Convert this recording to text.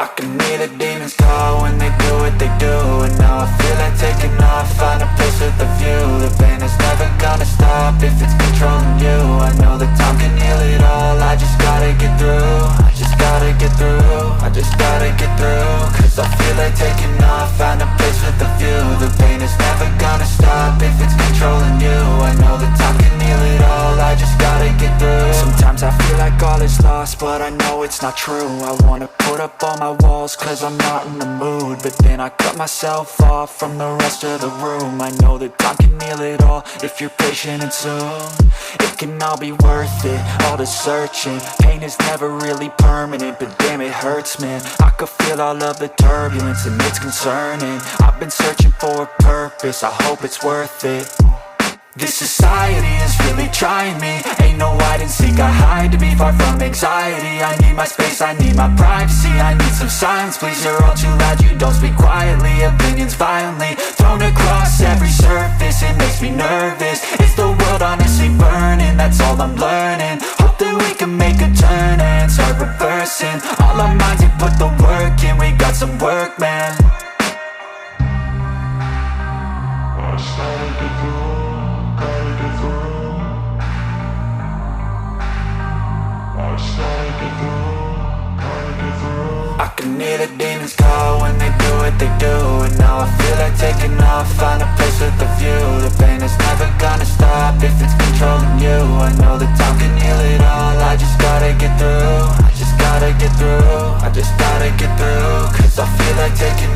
I can hear the demons call when they do what they do. And now I feel like taking off, find a place with a view. The pain is never gonna stop if it's controlling you. I know that time can heal it all, I just gotta get through. I just gotta get through, I just gotta get through. Cause I feel like taking off, find a place with a view. The pain is never gonna stop if it's controlling you. I know that time can heal it all, I just gotta get through. Sometimes I feel like all is lost, but I know it's not true. I wanna put up all my walls cause I'm not in the mood, but then I cut myself off from the rest of the room. I know that time can heal it all if you're patient and soon it can all be worth it, all the searching. Pain is never really permanent, but damn it hurts, man. I could feel all of the turbulence and it's concerning. I've been searching for a purpose, I hope it's worth it. This society is really trying me. Ain't no hide and seek, I hide to be far from anxiety. I need my space, I need my privacy. I need some silence, please, you're all too loud. You don't speak quietly, opinions violently thrown across every surface. It makes me nervous, is the world honestly burning? That's all I'm learning. Hope that we can make a turn and start reversing all our minds and put the work in. We got some work, man. I started to grow. I can hear the demons call when they do what they do. And now I feel like taking off, find a place with a view. The pain is never gonna stop if it's controlling you. I know that time can heal it all, I just gotta get through. I just gotta get through, I just gotta get through. Cause I feel like taking